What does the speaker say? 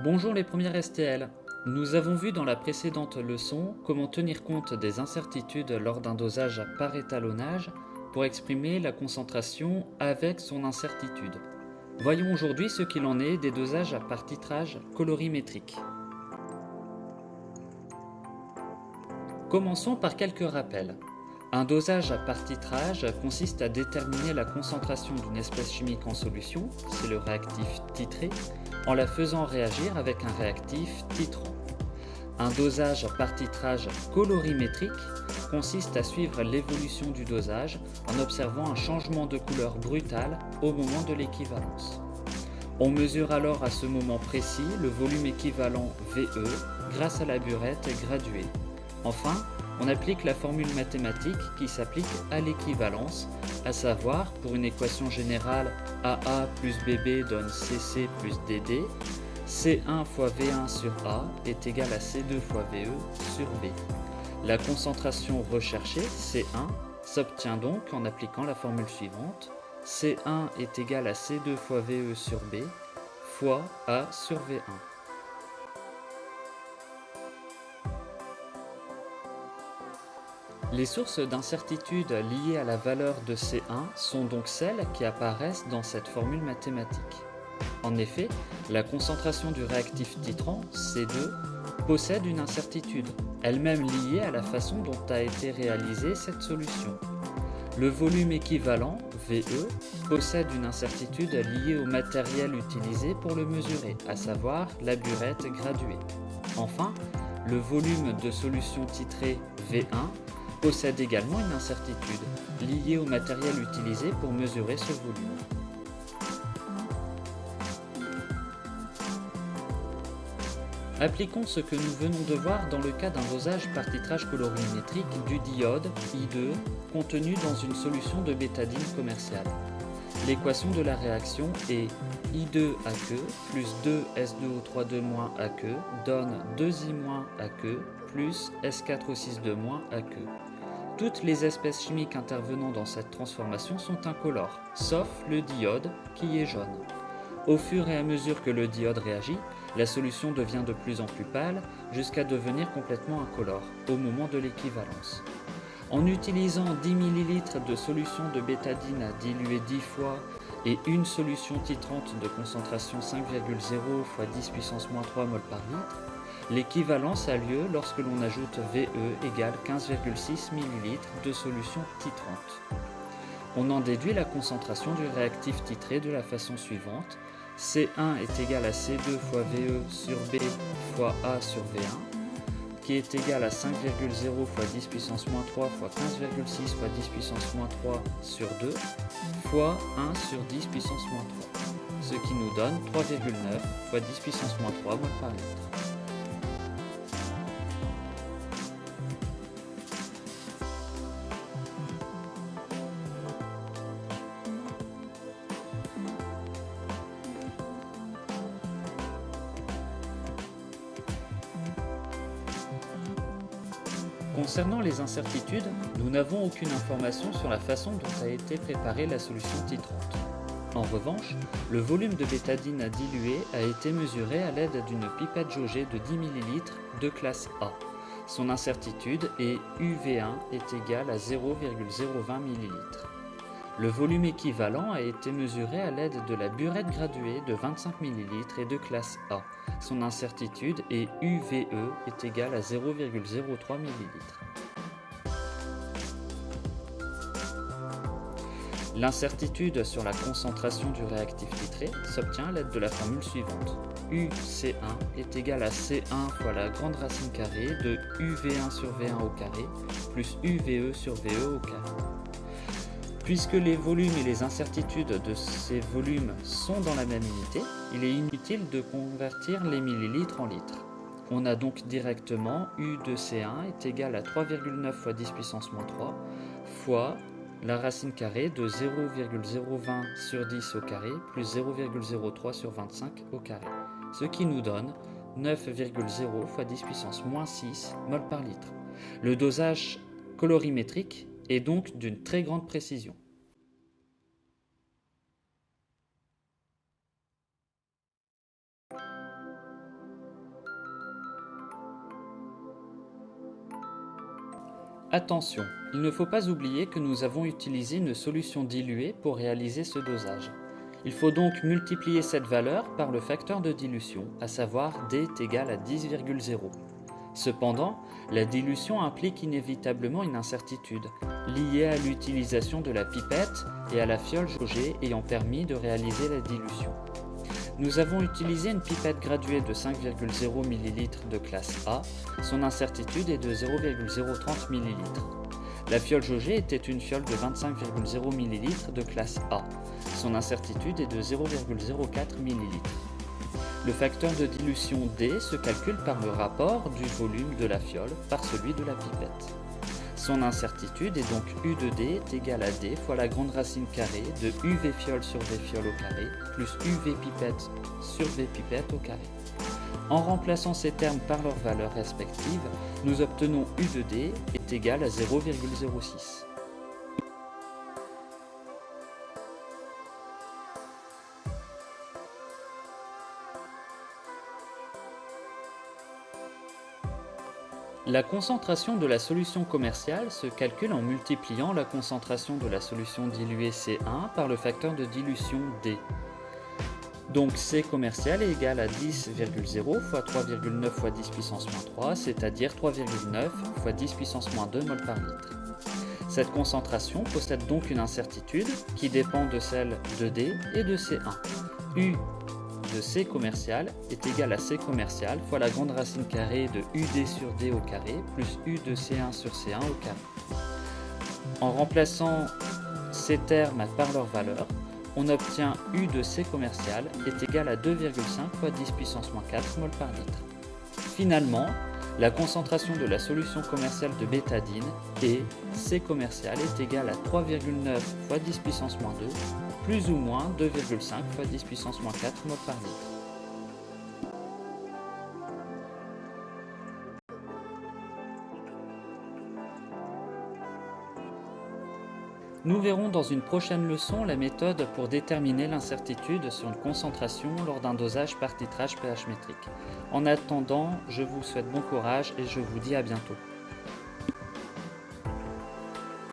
Bonjour les premières STL. Nous avons vu dans la précédente leçon comment tenir compte des incertitudes lors d'un dosage par étalonnage pour exprimer la concentration avec son incertitude. Voyons aujourd'hui ce qu'il en est des dosages par titrage colorimétrique. Commençons par quelques rappels. Un dosage par titrage consiste à déterminer la concentration d'une espèce chimique en solution, c'est le réactif titré, en la faisant réagir avec un réactif titrant. Un dosage par titrage colorimétrique consiste à suivre l'évolution du dosage en observant un changement de couleur brutal au moment de l'équivalence. On mesure alors à ce moment précis le volume équivalent VE grâce à la burette graduée. Enfin, on applique la formule mathématique qui s'applique à l'équivalence, à savoir pour une équation générale AA plus BB donne CC plus DD, C1 fois V1 sur A est égal à C2 fois VE sur B. La concentration recherchée, C1, s'obtient donc en appliquant la formule suivante. C1 est égal à C2 fois VE sur B fois A sur V1. Les sources d'incertitude liées à la valeur de C1 sont donc celles qui apparaissent dans cette formule mathématique. En effet, la concentration du réactif titrant, C2, possède une incertitude, elle-même liée à la façon dont a été réalisée cette solution. Le volume équivalent, VE, possède une incertitude liée au matériel utilisé pour le mesurer, à savoir la burette graduée. Enfin, le volume de solution titrée, V1, possède également une incertitude liée au matériel utilisé pour mesurer ce volume. Appliquons ce que nous venons de voir dans le cas d'un dosage par titrage colorimétrique du diode I2 contenu dans une solution de bétadine commerciale. L'équation de la réaction est I2AQ plus 2S2O32- AQ donne 2I- plus S4O62- Toutes les espèces chimiques intervenant dans cette transformation sont incolores, sauf le diode qui est jaune. Au fur et à mesure que le diode réagit, la solution devient de plus en plus pâle jusqu'à devenir complètement incolore au moment de l'équivalence. En utilisant 10 ml de solution de bétadine à diluer 10 fois et une solution titrante de concentration 5,0 x 10 puissance -3 mol par litre, l'équivalence a lieu lorsque l'on ajoute VE égale 15,6 ml de solution titrante. On en déduit la concentration du réactif titré de la façon suivante. C1 est égal à C2 fois VE sur B fois A sur V1, qui est égal à 5,0 fois 10 puissance -3 fois 15,6 fois 10 puissance -3 sur 2 fois 1 sur 10 puissance -3, ce qui nous donne 3,9 fois 10 puissance -3 mol par litre. Concernant les incertitudes, nous n'avons aucune information sur la façon dont a été préparée la solution titrante. En revanche, le volume de bétadine à diluer a été mesuré à l'aide d'une pipette jaugée de 10 ml de classe A. Son incertitude est UV1 est égal à 0,020 ml. Le volume équivalent a été mesuré à l'aide de la burette graduée de 25 ml et de classe A. Son incertitude est UVE est égal à 0,03 ml. L'incertitude sur la concentration du réactif titré s'obtient à l'aide de la formule suivante. UC1 est égal à C1 fois la grande racine carrée de UV1 sur V1 au carré plus UVE sur VE au carré. Puisque les volumes et les incertitudes de ces volumes sont dans la même unité, il est inutile de convertir les millilitres en litres. On a donc directement U de C1 est égal à 3,9 fois 10 puissance -3 fois la racine carrée de 0,020 sur 10 au carré plus 0,03 sur 25 au carré, ce qui nous donne 9,0 fois 10 puissance -6 mol par litre. Le dosage colorimétrique est donc d'une très grande précision. Attention, il ne faut pas oublier que nous avons utilisé une solution diluée pour réaliser ce dosage. Il faut donc multiplier cette valeur par le facteur de dilution, à savoir D est égal à 10,0. Cependant, la dilution implique inévitablement une incertitude, liée à l'utilisation de la pipette et à la fiole jaugée ayant permis de réaliser la dilution. Nous avons utilisé une pipette graduée de 5,0 ml de classe A, son incertitude est de 0,030 ml. La fiole jaugée était une fiole de 25,0 ml de classe A, son incertitude est de 0,04 ml. Le facteur de dilution D se calcule par le rapport du volume de la fiole par celui de la pipette. Son incertitude est donc U de D est égal à D fois la grande racine carrée de UV fiole sur V fiole au carré plus UV pipette sur V pipette au carré. En remplaçant ces termes par leurs valeurs respectives, nous obtenons U de D est égal à 0,06. La concentration de la solution commerciale se calcule en multipliant la concentration de la solution diluée C1 par le facteur de dilution D. Donc C commercial est égal à 10,0 fois 3,9 fois 10 puissance moins 3, c'est-à-dire 3,9 fois 10 puissance moins 2 mol par litre. Cette concentration possède donc une incertitude qui dépend de celle de D et de C1. U de C commercial est égal à C commercial fois la grande racine carrée de UD sur D au carré plus U de C1 sur C1 au carré. En remplaçant ces termes par leur valeur, on obtient U de C commercial est égal à 2,5 fois 10 puissance moins 4 mol par litre. Finalement, la concentration de la solution commerciale de bétadine est C commercial est égal à 3,9 fois 10 puissance moins 2 plus ou moins 2,5 fois 10 puissance moins 4 mol par litre. Nous verrons dans une prochaine leçon la méthode pour déterminer l'incertitude sur une concentration lors d'un dosage par titrage pH métrique. En attendant, je vous souhaite bon courage et je vous dis à bientôt.